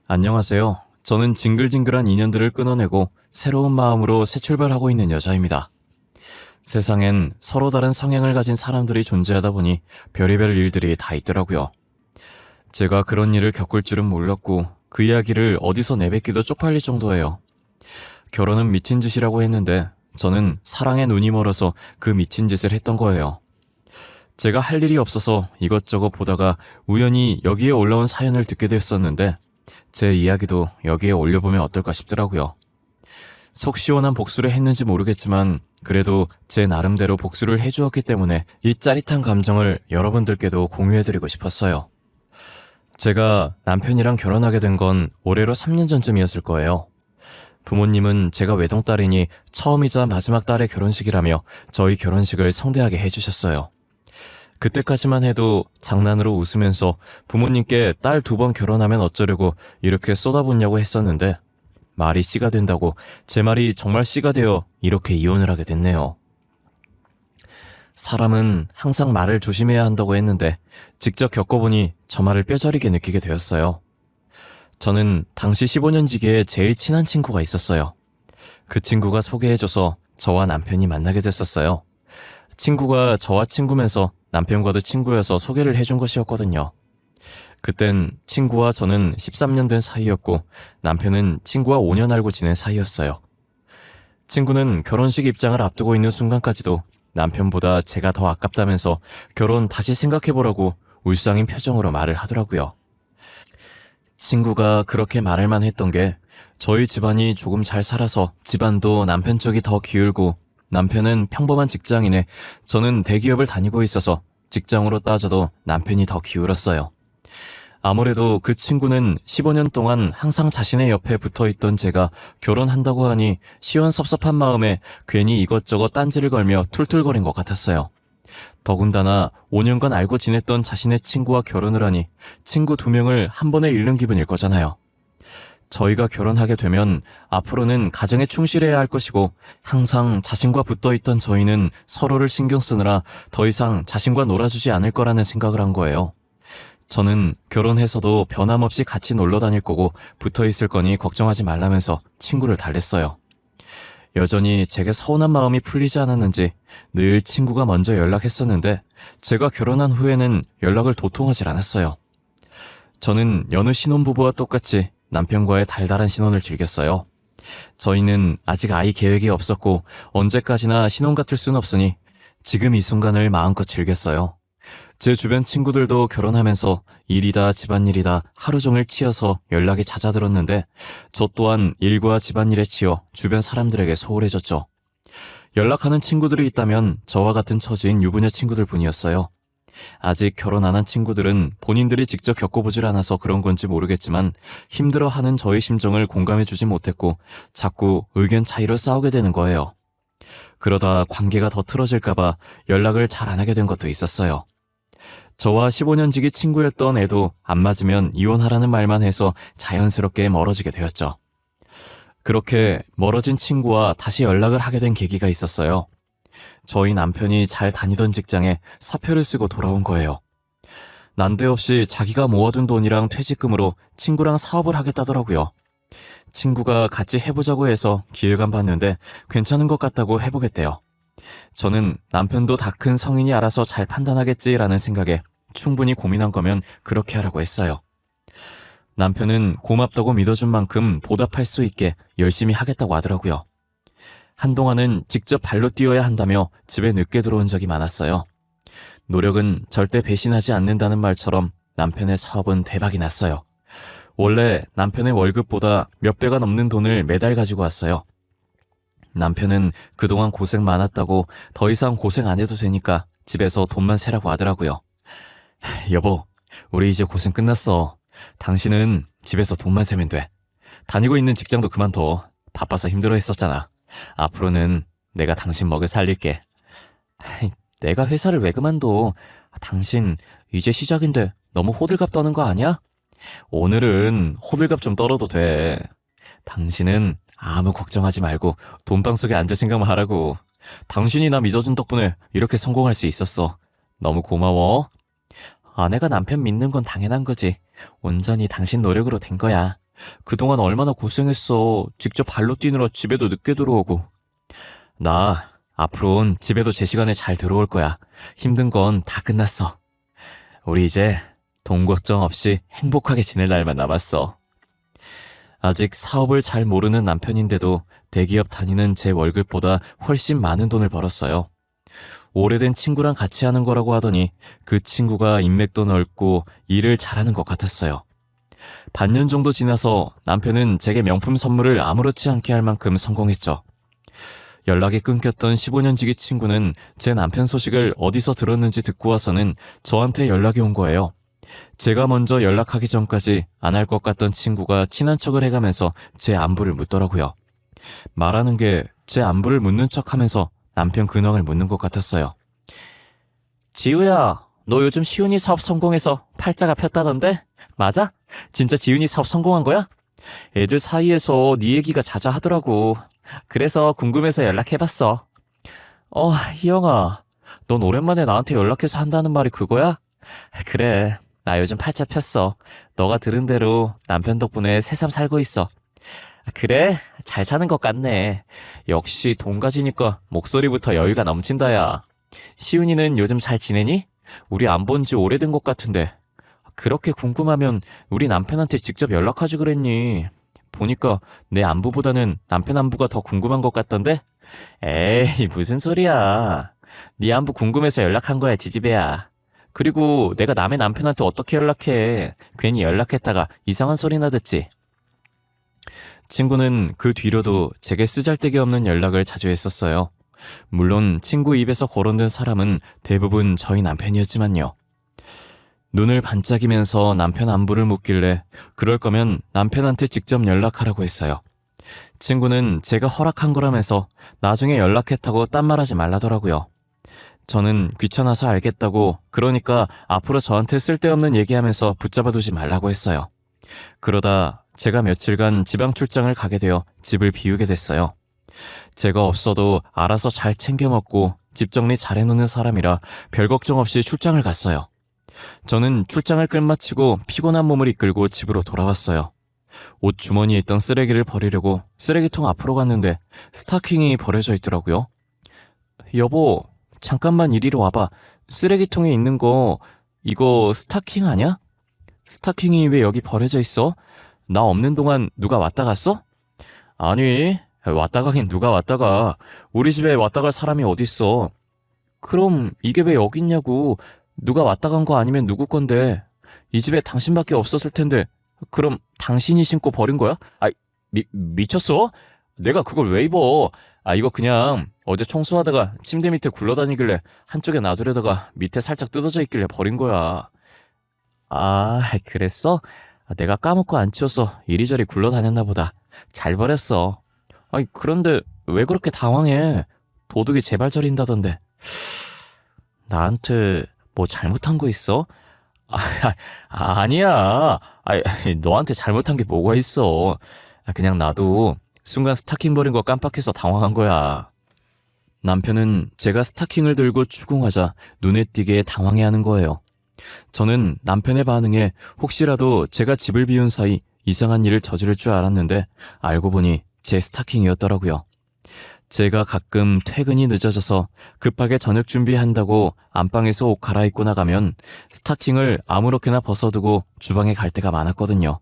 안녕하세요. 저는 징글징글한 인연들을 끊어내고 새로운 마음으로 새 출발하고 있는 여자입니다. 세상엔 서로 다른 성향을 가진 사람들이 존재하다 보니 별의별 일들이 다 있더라고요. 제가 그런 일을 겪을 줄은 몰랐고 그 이야기를 어디서 내뱉기도 쪽팔릴 정도예요. 결혼은 미친 짓이라고 했는데 저는 사랑에 눈이 멀어서 그 미친 짓을 했던 거예요. 제가 할 일이 없어서 이것저것 보다가 우연히 여기에 올라온 사연을 듣게 됐었는데 제 이야기도 여기에 올려보면 어떨까 싶더라고요. 속 시원한 복수를 했는지 모르겠지만 그래도 제 나름대로 복수를 해주었기 때문에 이 짜릿한 감정을 여러분들께도 공유해드리고 싶었어요. 제가 남편이랑 결혼하게 된 건 올해로 3년 전쯤이었을 거예요. 부모님은 제가 외동딸이니 처음이자 마지막 딸의 결혼식이라며 저희 결혼식을 성대하게 해주셨어요. 그때까지만 해도 장난으로 웃으면서 부모님께 딸 2번 결혼하면 어쩌려고 이렇게 쏟아붓냐고 했었는데 말이 씨가 된다고 제 말이 정말 씨가 되어 이렇게 이혼을 하게 됐네요. 사람은 항상 말을 조심해야 한다고 했는데 직접 겪어보니 저 말을 뼈저리게 느끼게 되었어요. 저는 당시 15년 지기에 제일 친한 친구가 있었어요. 그 친구가 소개해줘서 저와 남편이 만나게 됐었어요. 친구가 저와 친구면서 남편과도 친구여서 소개를 해준 것이었거든요. 그땐 친구와 저는 13년 된 사이였고 남편은 친구와 5년 알고 지낸 사이였어요. 친구는 결혼식 입장을 앞두고 있는 순간까지도 남편보다 제가 더 아깝다면서 결혼 다시 생각해보라고 울상인 표정으로 말을 하더라고요. 친구가 그렇게 말을만 했던 게 저희 집안이 조금 잘 살아서 집안도 남편 쪽이 더 기울고 남편은 평범한 직장인에 저는 대기업을 다니고 있어서 직장으로 따져도 남편이 더 기울었어요. 아무래도 그 친구는 15년 동안 항상 자신의 옆에 붙어있던 제가 결혼한다고 하니 시원섭섭한 마음에 괜히 이것저것 딴지를 걸며 툴툴거린 것 같았어요. 더군다나 5년간 알고 지냈던 자신의 친구와 결혼을 하니 친구 2명을 한 번에 잃는 기분일 거잖아요. 저희가 결혼하게 되면 앞으로는 가정에 충실해야 할 것이고 항상 자신과 붙어있던 저희는 서로를 신경 쓰느라 더 이상 자신과 놀아주지 않을 거라는 생각을 한 거예요. 저는 결혼해서도 변함없이 같이 놀러 다닐 거고 붙어있을 거니 걱정하지 말라면서 친구를 달랬어요. 여전히 제게 서운한 마음이 풀리지 않았는지 늘 친구가 먼저 연락했었는데 제가 결혼한 후에는 연락을 도통하질 않았어요. 저는 여느 신혼부부와 똑같이 남편과의 달달한 신혼을 즐겼어요. 저희는 아직 아이 계획이 없었고 언제까지나 신혼 같을 순 없으니 지금 이 순간을 마음껏 즐겼어요. 제 주변 친구들도 결혼하면서 일이다 집안일이다 하루 종일 치여서 연락이 잦아들었는데 저 또한 일과 집안일에 치여 주변 사람들에게 소홀해졌죠. 연락하는 친구들이 있다면 저와 같은 처지인 유부녀 친구들 뿐이었어요. 아직 결혼 안 한 친구들은 본인들이 직접 겪어보질 않아서 그런 건지 모르겠지만 힘들어하는 저의 심정을 공감해주지 못했고 자꾸 의견 차이로 싸우게 되는 거예요. 그러다 관계가 더 틀어질까봐 연락을 잘 안 하게 된 것도 있었어요. 저와 15년 지기 친구였던 애도 안 맞으면 이혼하라는 말만 해서 자연스럽게 멀어지게 되었죠. 그렇게 멀어진 친구와 다시 연락을 하게 된 계기가 있었어요. 저희 남편이 잘 다니던 직장에 사표를 쓰고 돌아온 거예요. 난데없이 자기가 모아둔 돈이랑 퇴직금으로 친구랑 사업을 하겠다더라고요. 친구가 같이 해보자고 해서 기획안 봤는데 괜찮은 것 같다고 해보겠대요. 저는 남편도 다 큰 성인이 알아서 잘 판단하겠지라는 생각에 충분히 고민한 거면 그렇게 하라고 했어요. 남편은 고맙다고 믿어준 만큼 보답할 수 있게 열심히 하겠다고 하더라고요. 한동안은 직접 발로 뛰어야 한다며 집에 늦게 들어온 적이 많았어요. 노력은 절대 배신하지 않는다는 말처럼 남편의 사업은 대박이 났어요. 원래 남편의 월급보다 몇 배가 넘는 돈을 매달 가지고 왔어요. 남편은 그동안 고생 많았다고 더 이상 고생 안 해도 되니까 집에서 돈만 세라고 하더라고요. 여보, 우리 이제 고생 끝났어. 당신은 집에서 돈만 세면 돼. 다니고 있는 직장도 그만둬. 바빠서 힘들어 했었잖아. 앞으로는 내가 당신 먹여 살릴게. 내가 회사를 왜 그만둬? 당신 이제 시작인데 너무 호들갑 떠는 거 아니야? 오늘은 호들갑 좀 떨어도 돼. 당신은 아무 걱정하지 말고 돈방석에 앉을 생각만 하라고. 당신이 나 믿어준 덕분에 이렇게 성공할 수 있었어. 너무 고마워. 아내가 남편 믿는 건 당연한 거지. 온전히 당신 노력으로 된 거야. 그동안 얼마나 고생했어. 직접 발로 뛰느라 집에도 늦게 들어오고. 나 앞으로는 집에도 제 시간에 잘 들어올 거야. 힘든 건 다 끝났어. 우리 이제 돈 걱정 없이 행복하게 지낼 날만 남았어. 아직 사업을 잘 모르는 남편인데도 대기업 다니는 제 월급보다 훨씬 많은 돈을 벌었어요. 오래된 친구랑 같이 하는 거라고 하더니 그 친구가 인맥도 넓고 일을 잘하는 것 같았어요. 반년 정도 지나서 남편은 제게 명품 선물을 아무렇지 않게 할 만큼 성공했죠. 연락이 끊겼던 15년 지기 친구는 제 남편 소식을 어디서 들었는지 듣고 와서는 저한테 연락이 온 거예요. 제가 먼저 연락하기 전까지 안 할 것 같던 친구가 친한 척을 해가면서 제 안부를 묻더라고요. 말하는 게 제 안부를 묻는 척하면서 남편 근황을 묻는 것 같았어요. 지우야, 너 요즘 시훈이 사업 성공해서 팔자가 폈다던데? 맞아? 진짜 지훈이 사업 성공한 거야? 애들 사이에서 네 얘기가 자자하더라고. 그래서 궁금해서 연락해봤어. 희영아, 넌 오랜만에 나한테 연락해서 한다는 말이 그거야? 그래, 나 요즘 팔자 폈어. 너가 들은 대로 남편 덕분에 새삼 살고 있어. 그래? 잘 사는 것 같네. 역시 돈 가지니까 목소리부터 여유가 넘친다, 야. 시훈이는 요즘 잘 지내니? 우리 안 본 지 오래된 것 같은데. 그렇게 궁금하면 우리 남편한테 직접 연락하지 그랬니? 보니까 내 안부보다는 남편 안부가 더 궁금한 것 같던데? 에이, 무슨 소리야. 네 안부 궁금해서 연락한 거야, 지지배야. 그리고 내가 남의 남편한테 어떻게 연락해. 괜히 연락했다가 이상한 소리나 듣지. 친구는 그 뒤로도 제게 쓰잘데기 없는 연락을 자주 했었어요. 물론 친구 입에서 거론된 사람은 대부분 저희 남편이었지만요. 눈을 반짝이면서 남편 안부를 묻길래 그럴 거면 남편한테 직접 연락하라고 했어요. 친구는 제가 허락한 거라면서 나중에 연락했다고 딴 말하지 말라더라고요. 저는 귀찮아서 알겠다고, 그러니까 앞으로 저한테 쓸데없는 얘기하면서 붙잡아두지 말라고 했어요. 그러다 제가 며칠간 지방 출장을 가게 되어 집을 비우게 됐어요. 제가 없어도 알아서 잘 챙겨 먹고 집 정리 잘 해놓는 사람이라 별 걱정 없이 출장을 갔어요. 저는 출장을 끝마치고 피곤한 몸을 이끌고 집으로 돌아왔어요. 옷 주머니에 있던 쓰레기를 버리려고 쓰레기통 앞으로 갔는데 스타킹이 버려져 있더라고요. 여보, 잠깐만 이리로 와봐. 쓰레기통에 있는 거 이거 스타킹 아니야? 스타킹이 왜 여기 버려져 있어? 나 없는 동안 누가 왔다 갔어? 아니, 왔다 가긴 누가 왔다 가. 우리 집에 왔다 갈 사람이 어딨어. 그럼 이게 왜 여기 있냐고. 누가 왔다 간 거 아니면 누구 건데. 이 집에 당신밖에 없었을 텐데. 그럼 당신이 신고 버린 거야? 미쳤어? 내가 그걸 왜 입어? 이거 그냥 어제 청소하다가 침대 밑에 굴러다니길래 한쪽에 놔두려다가 밑에 살짝 뜯어져 있길래 버린 거야. 그랬어? 내가 까먹고 안 치워서 이리저리 굴러다녔나 보다. 잘 버렸어. 그런데 왜 그렇게 당황해? 도둑이 제발 저린다던데. 나한테 뭐 잘못한 거 있어? 아니야. 너한테 잘못한 게 뭐가 있어. 그냥 나도 순간 스타킹 버린 거 깜빡해서 당황한 거야. 남편은 제가 스타킹을 들고 추궁하자 눈에 띄게 당황해하는 거예요. 저는 남편의 반응에 혹시라도 제가 집을 비운 사이 이상한 일을 저지를 줄 알았는데 알고 보니 제 스타킹이었더라고요. 제가 가끔 퇴근이 늦어져서 급하게 저녁 준비한다고 안방에서 옷 갈아입고 나가면 스타킹을 아무렇게나 벗어두고 주방에 갈 때가 많았거든요.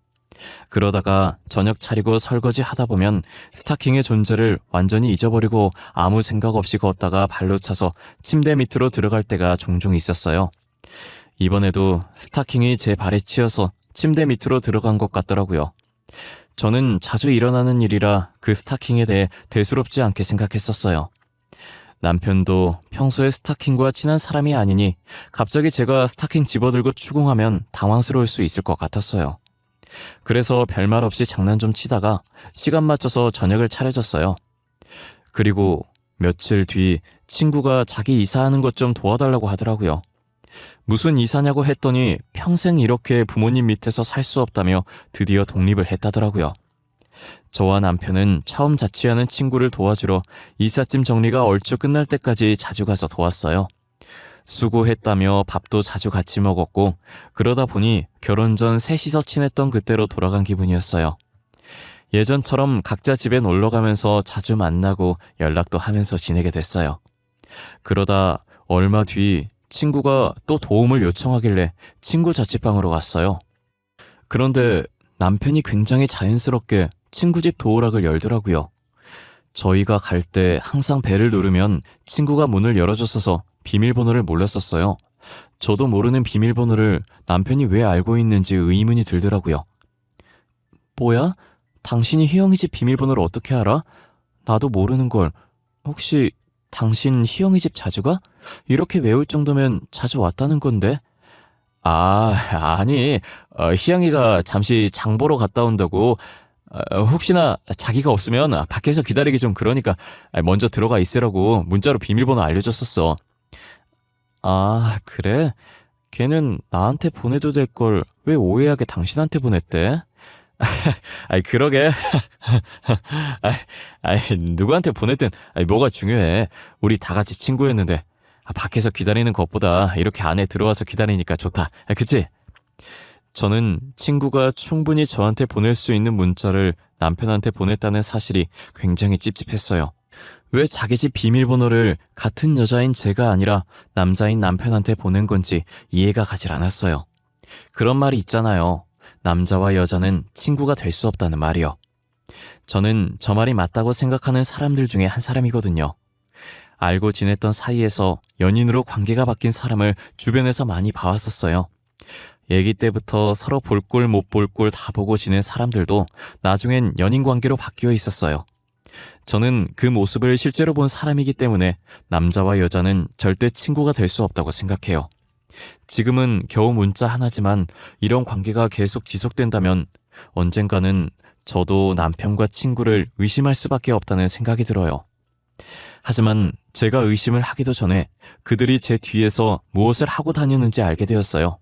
그러다가 저녁 차리고 설거지 하다 보면 스타킹의 존재를 완전히 잊어버리고 아무 생각 없이 걷다가 발로 차서 침대 밑으로 들어갈 때가 종종 있었어요. 이번에도 스타킹이 제 발에 치여서 침대 밑으로 들어간 것 같더라고요. 저는 자주 일어나는 일이라 그 스타킹에 대해 대수롭지 않게 생각했었어요. 남편도 평소에 스타킹과 친한 사람이 아니니 갑자기 제가 스타킹 집어들고 추궁하면 당황스러울 수 있을 것 같았어요. 그래서 별말 없이 장난 좀 치다가 시간 맞춰서 저녁을 차려줬어요. 그리고 며칠 뒤 친구가 자기 이사하는 것 좀 도와달라고 하더라고요. 무슨 이사냐고 했더니 평생 이렇게 부모님 밑에서 살 수 없다며 드디어 독립을 했다더라고요. 저와 남편은 처음 자취하는 친구를 도와주러 이삿짐 정리가 얼추 끝날 때까지 자주 가서 도왔어요. 수고했다며 밥도 자주 같이 먹었고 그러다 보니 결혼 전 셋이서 친했던 그때로 돌아간 기분이었어요. 예전처럼 각자 집에 놀러 가면서 자주 만나고 연락도 하면서 지내게 됐어요. 그러다 얼마 뒤 친구가 또 도움을 요청하길래 친구 자취방으로 갔어요. 그런데 남편이 굉장히 자연스럽게 친구 집 도어락을 열더라고요. 저희가 갈 때 항상 벨을 누르면 친구가 문을 열어줬어서 비밀번호를 몰랐었어요. 저도 모르는 비밀번호를 남편이 왜 알고 있는지 의문이 들더라고요. 뭐야? 당신이 희영이 집 비밀번호를 어떻게 알아? 나도 모르는 걸. 혹시 당신 희영이 집 자주 가? 이렇게 외울 정도면 자주 왔다는 건데. 아, 아니, 희영이가 잠시 장 보러 갔다 온다고. 혹시나 자기가 없으면 밖에서 기다리기 좀 그러니까 먼저 들어가 있으라고 문자로 비밀번호 알려줬었어. 아, 그래? 걔는 나한테 보내도 될 걸 왜 오해하게 당신한테 보냈대? 아이, 그러게. 누구한테 보냈든 뭐가 중요해. 우리 다 같이 친구였는데 밖에서 기다리는 것보다 이렇게 안에 들어와서 기다리니까 좋다. 그치? 저는 친구가 충분히 저한테 보낼 수 있는 문자를 남편한테 보냈다는 사실이 굉장히 찝찝했어요. 왜 자기 집 비밀번호를 같은 여자인 제가 아니라 남자인 남편한테 보낸 건지 이해가 가질 않았어요. 그런 말이 있잖아요. 남자와 여자는 친구가 될 수 없다는 말이요. 저는 저 말이 맞다고 생각하는 사람들 중에 한 사람이거든요. 알고 지냈던 사이에서 연인으로 관계가 바뀐 사람을 주변에서 많이 봐왔었어요. 애기 때부터 서로 볼 꼴 못 볼 꼴 다 보고 지낸 사람들도 나중엔 연인 관계로 바뀌어 있었어요. 저는 그 모습을 실제로 본 사람이기 때문에 남자와 여자는 절대 친구가 될 수 없다고 생각해요. 지금은 겨우 문자 하나지만 이런 관계가 계속 지속된다면 언젠가는 저도 남편과 친구를 의심할 수밖에 없다는 생각이 들어요. 하지만 제가 의심을 하기도 전에 그들이 제 뒤에서 무엇을 하고 다니는지 알게 되었어요.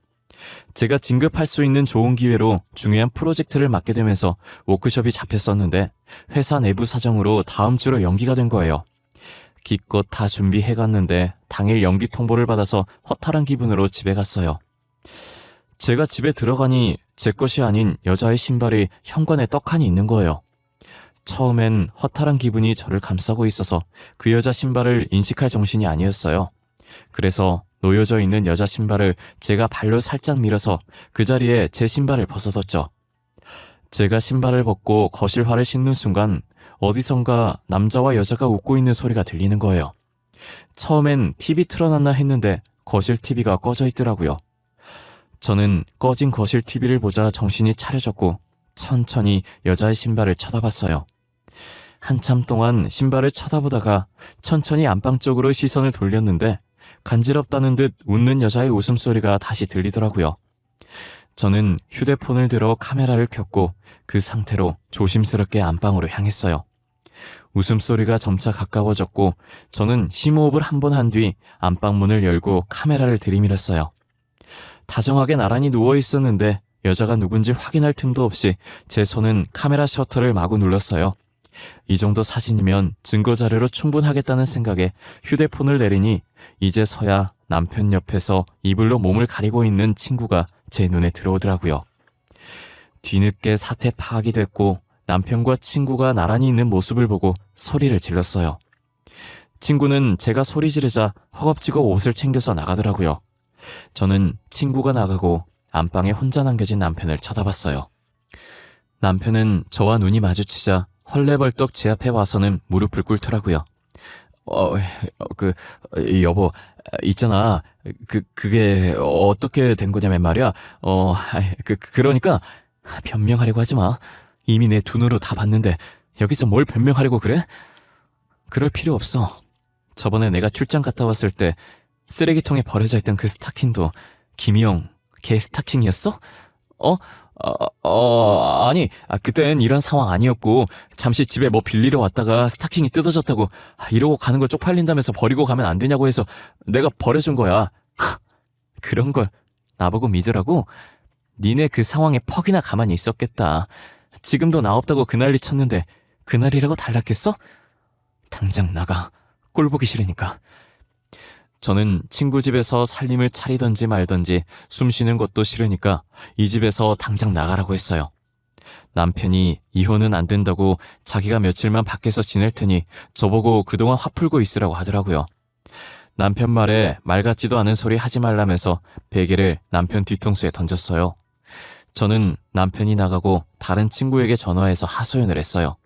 제가 진급할 수 있는 좋은 기회로 중요한 프로젝트를 맡게 되면서 워크숍이 잡혔었는데 회사 내부 사정으로 다음 주로 연기가 된 거예요. 기껏 다 준비해갔는데 당일 연기 통보를 받아서 허탈한 기분으로 집에 갔어요. 제가 집에 들어가니 제 것이 아닌 여자의 신발이 현관에 떡하니 있는 거예요. 처음엔 허탈한 기분이 저를 감싸고 있어서 그 여자 신발을 인식할 정신이 아니었어요. 그래서 놓여져 있는 여자 신발을 제가 발로 살짝 밀어서 그 자리에 제 신발을 벗어뒀죠. 제가 신발을 벗고 거실화를 신는 순간 어디선가 남자와 여자가 웃고 있는 소리가 들리는 거예요. 처음엔 TV 틀어놨나 했는데 거실 TV가 꺼져 있더라고요. 저는 꺼진 거실 TV를 보자 정신이 차려졌고 천천히 여자의 신발을 쳐다봤어요. 한참 동안 신발을 쳐다보다가 천천히 안방 쪽으로 시선을 돌렸는데 간지럽다는 듯 웃는 여자의 웃음소리가 다시 들리더라고요. 저는 휴대폰을 들어 카메라를 켰고 그 상태로 조심스럽게 안방으로 향했어요. 웃음소리가 점차 가까워졌고 저는 심호흡을 한 번 한 뒤 안방 문을 열고 카메라를 들이밀었어요. 다정하게 나란히 누워 있었는데 여자가 누군지 확인할 틈도 없이 제 손은 카메라 셔터를 마구 눌렀어요. 이 정도 사진이면 증거자료로 충분하겠다는 생각에 휴대폰을 내리니 이제서야 남편 옆에서 이불로 몸을 가리고 있는 친구가 제 눈에 들어오더라고요. 뒤늦게 사태 파악이 됐고 남편과 친구가 나란히 있는 모습을 보고 소리를 질렀어요. 친구는 제가 소리 지르자 허겁지겁 옷을 챙겨서 나가더라고요. 저는 친구가 나가고 안방에 혼자 남겨진 남편을 쳐다봤어요. 남편은 저와 눈이 마주치자 헐레벌떡 제 앞에 와서는 무릎을 꿇더라고요. 여보, 있잖아. 그게 어떻게 된 거냐면 말이야. 그러니까 변명하려고 하지 마. 이미 내 두 눈으로 다 봤는데 여기서 뭘 변명하려고 그래? 그럴 필요 없어. 저번에 내가 출장 갔다 왔을 때 쓰레기통에 버려져 있던 그 스타킹도 김희영 걔 스타킹이었어? 아니, 그땐 이런 상황 아니었고 잠시 집에 뭐 빌리러 왔다가 스타킹이 뜯어졌다고 이러고 가는 거 쪽팔린다면서 버리고 가면 안 되냐고 해서 내가 버려준 거야. 그런 걸 나보고 믿으라고? 니네 그 상황에 퍽이나 가만히 있었겠다. 지금도 나 없다고 그 난리 쳤는데 그날이라고 달랐겠어? 당장 나가. 꼴 보기 싫으니까. 저는 친구 집에서 살림을 차리던지 말던지 숨 쉬는 것도 싫으니까 이 집에서 당장 나가라고 했어요. 남편이 이혼은 안 된다고 자기가 며칠만 밖에서 지낼 테니 저보고 그동안 화 풀고 있으라고 하더라고요. 남편 말에 말 같지도 않은 소리 하지 말라면서 베개를 남편 뒤통수에 던졌어요. 저는 남편이 나가고 다른 친구에게 전화해서 하소연을 했어요.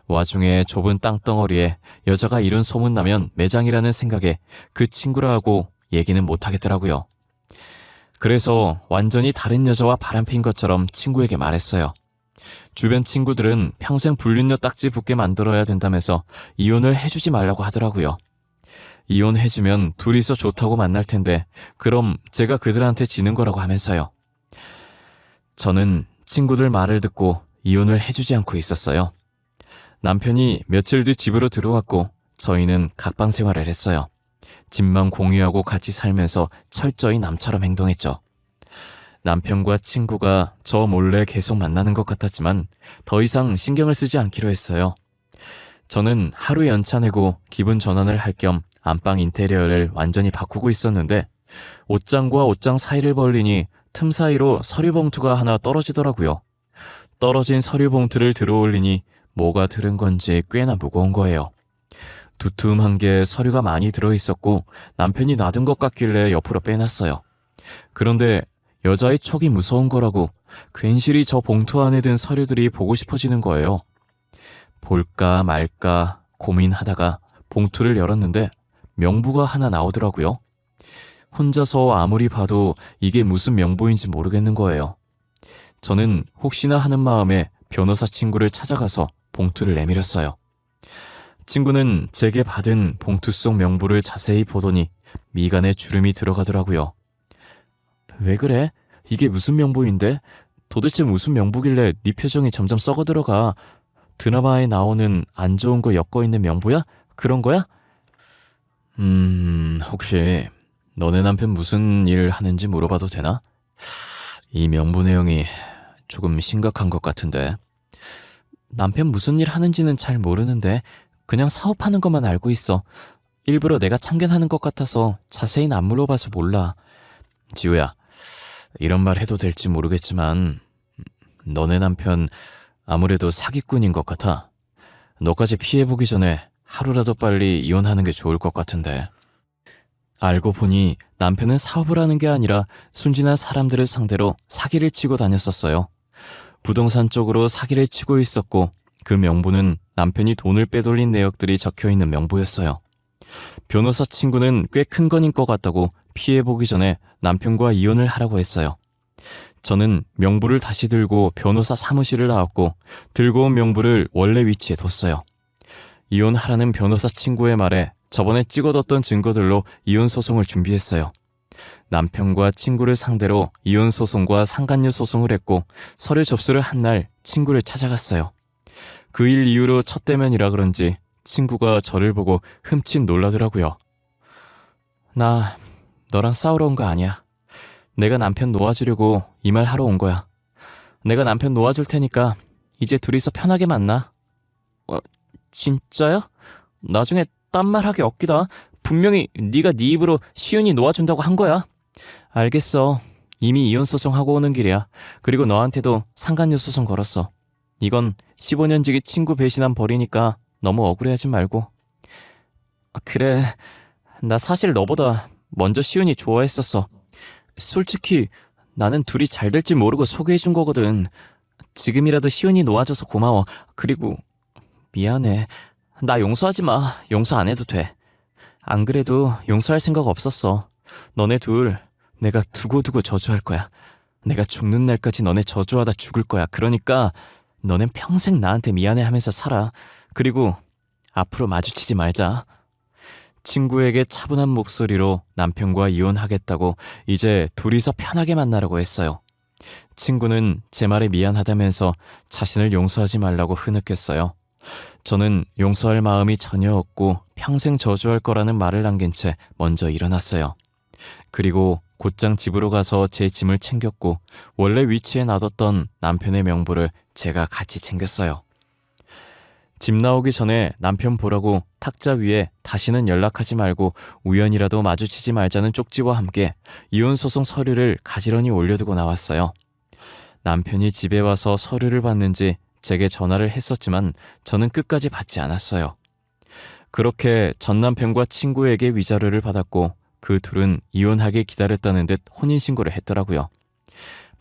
와중에 좁은 땅덩어리에 여자가 이런 소문나면 매장이라는 생각에 그 친구라 하고 얘기는 못하겠더라고요. 그래서 완전히 다른 여자와 바람핀 것처럼 친구에게 말했어요. 주변 친구들은 평생 불륜녀 딱지 붙게 만들어야 된다면서 이혼을 해주지 말라고 하더라고요. 이혼해주면 둘이서 좋다고 만날 텐데 그럼 제가 그들한테 지는 거라고 하면서요. 저는 친구들 말을 듣고 이혼을 해주지 않고 있었어요. 남편이 며칠 뒤 집으로 들어왔고 저희는 각방 생활을 했어요. 집만 공유하고 같이 살면서 철저히 남처럼 행동했죠. 남편과 친구가 저 몰래 계속 만나는 것 같았지만 더 이상 신경을 쓰지 않기로 했어요. 저는 하루 연차 내고 기분 전환을 할 겸 안방 인테리어를 완전히 바꾸고 있었는데 옷장과 옷장 사이를 벌리니 틈 사이로 서류 봉투가 하나 떨어지더라고요. 떨어진 서류 봉투를 들어올리니 뭐가 들은 건지 꽤나 무거운 거예요. 두툼한 게 서류가 많이 들어있었고 남편이 놔둔 것 같길래 옆으로 빼놨어요. 그런데 여자의 촉이 무서운 거라고 괜시리 저 봉투 안에 든 서류들이 보고 싶어지는 거예요. 볼까 말까 고민하다가 봉투를 열었는데 명부가 하나 나오더라고요. 혼자서 아무리 봐도 이게 무슨 명부인지 모르겠는 거예요. 저는 혹시나 하는 마음에 변호사 친구를 찾아가서 봉투를 내밀었어요. 친구는 제게 받은 봉투 속 명부를 자세히 보더니 미간에 주름이 들어가더라고요. 왜 그래? 이게 무슨 명부인데? 도대체 무슨 명부길래 네 표정이 점점 썩어들어가? 드라마에 나오는 안 좋은 거 엮어 있는 명부야? 그런 거야? 혹시 너네 남편 무슨 일 하는지 물어봐도 되나? 이 명부 내용이 조금 심각한 것 같은데. 남편 무슨 일 하는지는 잘 모르는데 그냥 사업하는 것만 알고 있어. 일부러 내가 참견하는 것 같아서 자세히는 안 물어봐서 몰라. 지우야, 이런 말 해도 될지 모르겠지만 너네 남편 아무래도 사기꾼인 것 같아. 너까지 피해보기 전에 하루라도 빨리 이혼하는 게 좋을 것 같은데. 알고 보니 남편은 사업을 하는 게 아니라 순진한 사람들을 상대로 사기를 치고 다녔었어요. 부동산 쪽으로 사기를 치고 있었고 그 명부는 남편이 돈을 빼돌린 내역들이 적혀있는 명부였어요. 변호사 친구는 꽤 큰 건인 것 같다고 피해보기 전에 남편과 이혼을 하라고 했어요. 저는 명부를 다시 들고 변호사 사무실을 나왔고 들고 온 명부를 원래 위치에 뒀어요. 이혼하라는 변호사 친구의 말에 저번에 찍어뒀던 증거들로 이혼 소송을 준비했어요. 남편과 친구를 상대로 이혼 소송과 상간녀 소송을 했고 서류 접수를 한 날 친구를 찾아갔어요. 그 일 이후로 첫 대면이라 그런지 친구가 저를 보고 흠칫 놀라더라고요. 나 너랑 싸우러 온 거 아니야. 내가 남편 놓아주려고 이 말 하러 온 거야. 내가 남편 놓아줄 테니까 이제 둘이서 편하게 만나. 진짜야? 나중에 딴 말 하기 없기다. 분명히 네가 네 입으로 시윤이 놓아준다고 한 거야. 알겠어. 이미 이혼 소송하고 오는 길이야. 그리고 너한테도 상간녀 소송 걸었어. 이건 15년지기 친구 배신한 벌이니까 너무 억울해하지 말고. 그래, 나 사실 너보다 먼저 시윤이 좋아했었어. 솔직히 나는 둘이 잘 될지 모르고 소개해준 거거든. 지금이라도 시윤이 놓아줘서 고마워. 그리고 미안해. 나 용서하지 마. 용서 안 해도 돼. 안 그래도 용서할 생각 없었어. 너네 둘 내가 두고두고 저주할 거야. 내가 죽는 날까지 너네 저주하다 죽을 거야. 그러니까 너넨 평생 나한테 미안해하면서 살아. 그리고 앞으로 마주치지 말자. 친구에게 차분한 목소리로 남편과 이혼하겠다고 이제 둘이서 편하게 만나라고 했어요. 친구는 제 말에 미안하다면서 자신을 용서하지 말라고 흐느꼈어요. 저는 용서할 마음이 전혀 없고 평생 저주할 거라는 말을 남긴 채 먼저 일어났어요. 그리고 곧장 집으로 가서 제 짐을 챙겼고 원래 위치에 놔뒀던 남편의 명부를 제가 같이 챙겼어요. 집 나오기 전에 남편 보라고 탁자 위에 다시는 연락하지 말고 우연이라도 마주치지 말자는 쪽지와 함께 이혼소송 서류를 가지런히 올려두고 나왔어요. 남편이 집에 와서 서류를 받는지 제게 전화를 했었지만 저는 끝까지 받지 않았어요. 그렇게 전 남편과 친구에게 위자료를 받았고 그 둘은 이혼하길 기다렸다는 듯 혼인신고를 했더라고요.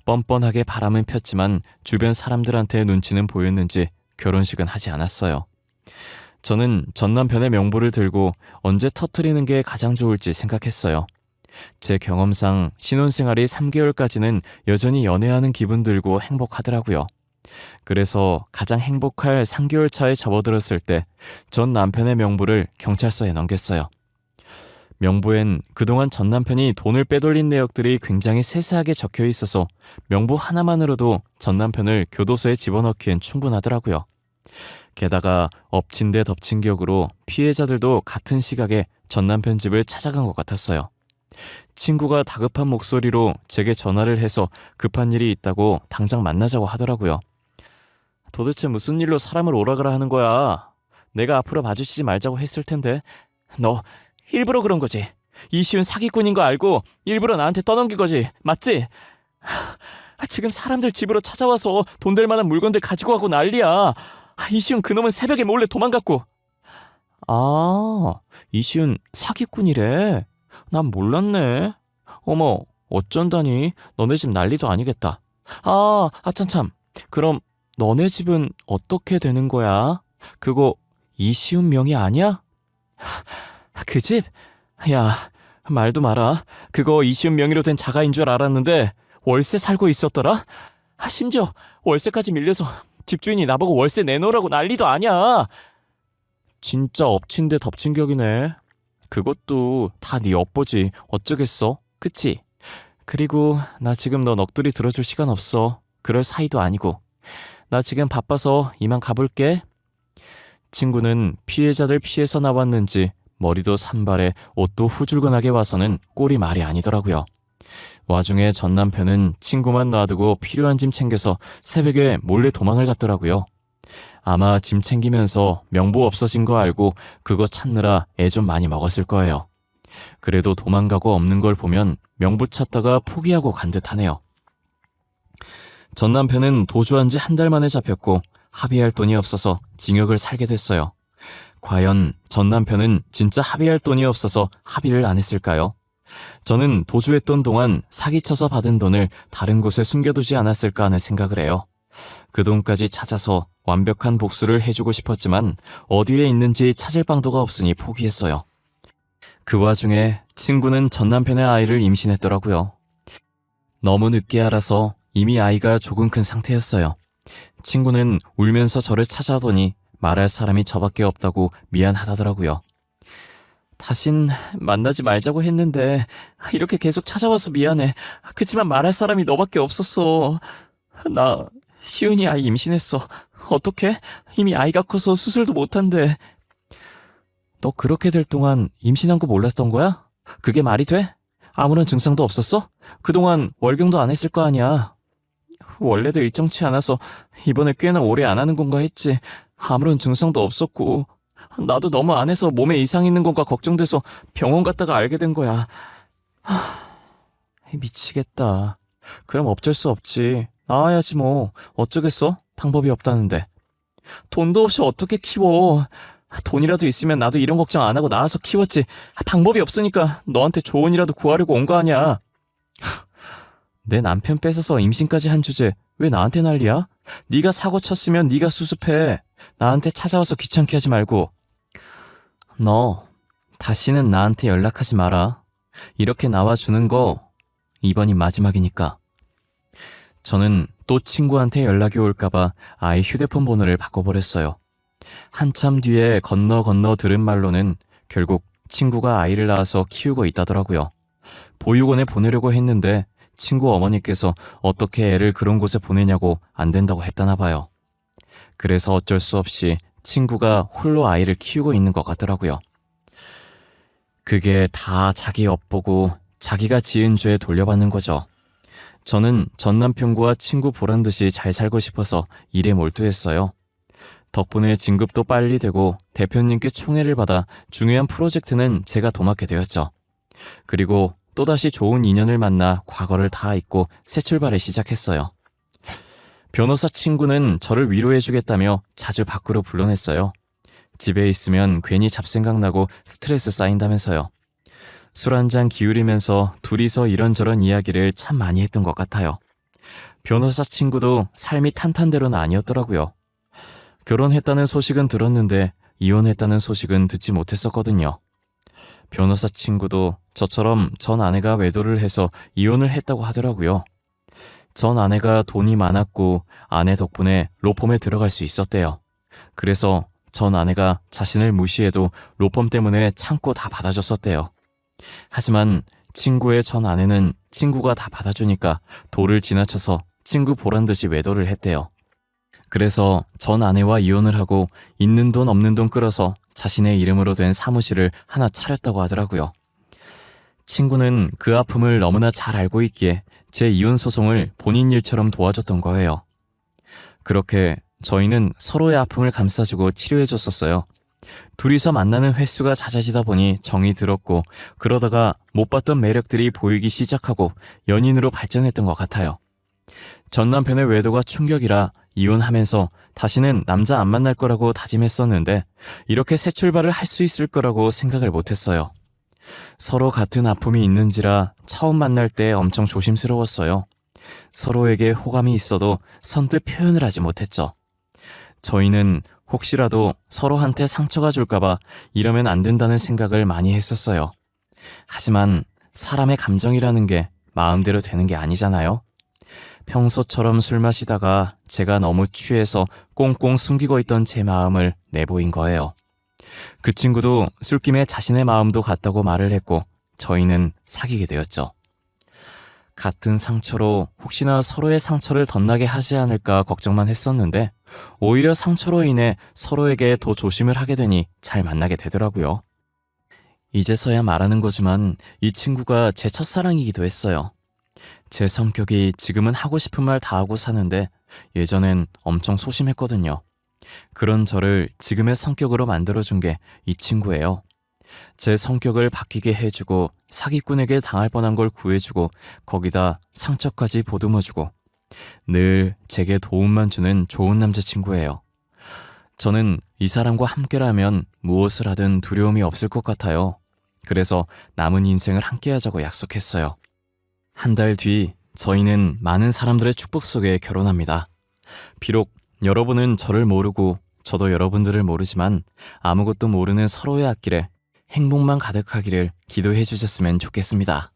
뻔뻔하게 바람은 폈지만 주변 사람들한테 눈치는 보였는지 결혼식은 하지 않았어요. 저는 전 남편의 명부를 들고 언제 터뜨리는 게 가장 좋을지 생각했어요. 제 경험상 신혼생활이 3개월까지는 여전히 연애하는 기분 들고 행복하더라고요. 그래서 가장 행복할 3개월 차에 접어들었을 때 전 남편의 명부를 경찰서에 넘겼어요. 명부엔 그동안 전 남편이 돈을 빼돌린 내역들이 굉장히 세세하게 적혀 있어서 명부 하나만으로도 전 남편을 교도소에 집어넣기엔 충분하더라고요. 게다가 엎친 데 덮친 격으로 피해자들도 같은 시각에 전 남편 집을 찾아간 것 같았어요. 친구가 다급한 목소리로 제게 전화를 해서 급한 일이 있다고 당장 만나자고 하더라고요. 도대체 무슨 일로 사람을 오라가라 하는 거야? 내가 앞으로 마주치지 말자고 했을 텐데. 너 일부러 그런 거지? 이시훈 사기꾼인 거 알고 일부러 나한테 떠넘긴 거지? 맞지? 지금 사람들 집으로 찾아와서 돈 될 만한 물건들 가지고 가고 난리야. 이시훈 그놈은 새벽에 몰래 도망갔고. 아, 이시훈 사기꾼이래. 난 몰랐네. 어머, 어쩐다니. 너네 집 난리도 아니겠다. 참참. 그럼 너네 집은 어떻게 되는 거야? 그거 이시훈 명의 아니야? 그 집? 야, 말도 마라. 그거 이시훈 명의로 된 자가인 줄 알았는데 월세 살고 있었더라? 심지어 월세까지 밀려서 집주인이 나보고 월세 내놓으라고 난리도 아니야. 진짜 엎친 데 덮친 격이네. 그것도 다 네 엿보지. 어쩌겠어. 그치? 그리고 나 지금 너 넋두리 들어줄 시간 없어. 그럴 사이도 아니고. 나 지금 바빠서 이만 가볼게. 친구는 피해자들 피해서 나왔는지 머리도 산발에 옷도 후줄근하게 와서는 꼴이 말이 아니더라고요. 와중에 전 남편은 친구만 놔두고 필요한 짐 챙겨서 새벽에 몰래 도망을 갔더라고요. 아마 짐 챙기면서 명부 없어진 거 알고 그거 찾느라 애 좀 많이 먹었을 거예요. 그래도 도망가고 없는 걸 보면 명부 찾다가 포기하고 간 듯하네요. 전 남편은 도주한 지 한 달 만에 잡혔고 합의할 돈이 없어서 징역을 살게 됐어요. 과연 전 남편은 진짜 합의할 돈이 없어서 합의를 안 했을까요? 저는 도주했던 동안 사기쳐서 받은 돈을 다른 곳에 숨겨두지 않았을까 하는 생각을 해요. 그 돈까지 찾아서 완벽한 복수를 해주고 싶었지만 어디에 있는지 찾을 방도가 없으니 포기했어요. 그 와중에 친구는 전 남편의 아이를 임신했더라고요. 너무 늦게 알아서 이미 아이가 조금 큰 상태였어요. 친구는 울면서 저를 찾아오더니 말할 사람이 저밖에 없다고 미안하다더라고요. 다신 만나지 말자고 했는데 이렇게 계속 찾아와서 미안해. 그치만 말할 사람이 너밖에 없었어. 나 시은이 아이 임신했어. 어떡해? 이미 아이가 커서 수술도 못한대. 너 그렇게 될 동안 임신한 거 몰랐던 거야? 그게 말이 돼? 아무런 증상도 없었어? 그동안 월경도 안 했을 거 아니야. 원래도 일정치 않아서 이번에 꽤나 오래 안 하는 건가 했지. 아무런 증상도 없었고 나도 너무 안 해서 몸에 이상 있는 건가 걱정돼서 병원 갔다가 알게 된 거야. 미치겠다. 그럼 어쩔 수 없지. 나와야지 뭐. 어쩌겠어? 방법이 없다는데. 돈도 없이 어떻게 키워. 돈이라도 있으면 나도 이런 걱정 안 하고 나와서 키웠지. 방법이 없으니까 너한테 조언이라도 구하려고 온 거 아니야. 내 남편 뺏어서 임신까지 한 주제 왜 나한테 난리야? 네가 사고 쳤으면 네가 수습해. 나한테 찾아와서 귀찮게 하지 말고. 너 다시는 나한테 연락하지 마라. 이렇게 나와주는 거 이번이 마지막이니까. 저는 또 친구한테 연락이 올까봐 아이 휴대폰 번호를 바꿔버렸어요. 한참 뒤에 건너 들은 말로는 결국 친구가 아이를 낳아서 키우고 있다더라고요. 보육원에 보내려고 했는데 친구 어머니께서 어떻게 애를 그런 곳에 보내냐고 안 된다고 했다나 봐요. 그래서 어쩔 수 없이 친구가 홀로 아이를 키우고 있는 것 같더라고요. 그게 다 자기 엿보고 자기가 지은 죄에 돌려받는 거죠. 저는 전 남편과 친구 보란 듯이 잘 살고 싶어서 일에 몰두했어요. 덕분에 진급도 빨리 되고 대표님께 총애를 받아 중요한 프로젝트는 제가 도맡게 되었죠. 그리고 또다시 좋은 인연을 만나 과거를 다 잊고 새 출발을 시작했어요. 변호사 친구는 저를 위로해주겠다며 자주 밖으로 불러냈어요. 집에 있으면 괜히 잡생각나고 스트레스 쌓인다면서요. 술 한잔 기울이면서 둘이서 이런저런 이야기를 참 많이 했던 것 같아요. 변호사 친구도 삶이 탄탄대로는 아니었더라고요. 결혼했다는 소식은 들었는데 이혼했다는 소식은 듣지 못했었거든요. 변호사 친구도 저처럼 전 아내가 외도를 해서 이혼을 했다고 하더라고요. 전 아내가 돈이 많았고 아내 덕분에 로펌에 들어갈 수 있었대요. 그래서 전 아내가 자신을 무시해도 로펌 때문에 참고 다 받아줬었대요. 하지만 친구의 전 아내는 친구가 다 받아주니까 도를 지나쳐서 친구 보란 듯이 외도를 했대요. 그래서 전 아내와 이혼을 하고 있는 돈 없는 돈 끌어서 자신의 이름으로 된 사무실을 하나 차렸다고 하더라고요. 친구는 그 아픔을 너무나 잘 알고 있기에 제 이혼 소송을 본인 일처럼 도와줬던 거예요. 그렇게 저희는 서로의 아픔을 감싸주고 치료해줬었어요. 둘이서 만나는 횟수가 잦아지다 보니 정이 들었고 그러다가 못 봤던 매력들이 보이기 시작하고 연인으로 발전했던 것 같아요. 전 남편의 외도가 충격이라 이혼하면서 다시는 남자 안 만날 거라고 다짐했었는데 이렇게 새 출발을 할 수 있을 거라고 생각을 못했어요. 서로 같은 아픔이 있는지라 처음 만날 때 엄청 조심스러웠어요. 서로에게 호감이 있어도 선뜻 표현을 하지 못했죠. 저희는 혹시라도 서로한테 상처가 줄까봐 이러면 안 된다는 생각을 많이 했었어요. 하지만 사람의 감정이라는 게 마음대로 되는 게 아니잖아요. 평소처럼 술 마시다가 제가 너무 취해서 꽁꽁 숨기고 있던 제 마음을 내보인 거예요. 그 친구도 술김에 자신의 마음도 같다고 말을 했고 저희는 사귀게 되었죠. 같은 상처로 혹시나 서로의 상처를 덧나게 하지 않을까 걱정만 했었는데 오히려 상처로 인해 서로에게 더 조심을 하게 되니 잘 만나게 되더라고요. 이제서야 말하는 거지만 이 친구가 제 첫사랑이기도 했어요. 제 성격이 지금은 하고 싶은 말 다 하고 사는데 예전엔 엄청 소심했거든요. 그런 저를 지금의 성격으로 만들어준 게 이 친구예요. 제 성격을 바뀌게 해주고 사기꾼에게 당할 뻔한 걸 구해주고 거기다 상처까지 보듬어주고 늘 제게 도움만 주는 좋은 남자친구예요. 저는 이 사람과 함께라면 무엇을 하든 두려움이 없을 것 같아요. 그래서 남은 인생을 함께하자고 약속했어요. 한 달 뒤 저희는 많은 사람들의 축복 속에 결혼합니다. 비록 여러분은 저를 모르고 저도 여러분들을 모르지만 아무것도 모르는 서로의 앞길에 행복만 가득하기를 기도해 주셨으면 좋겠습니다.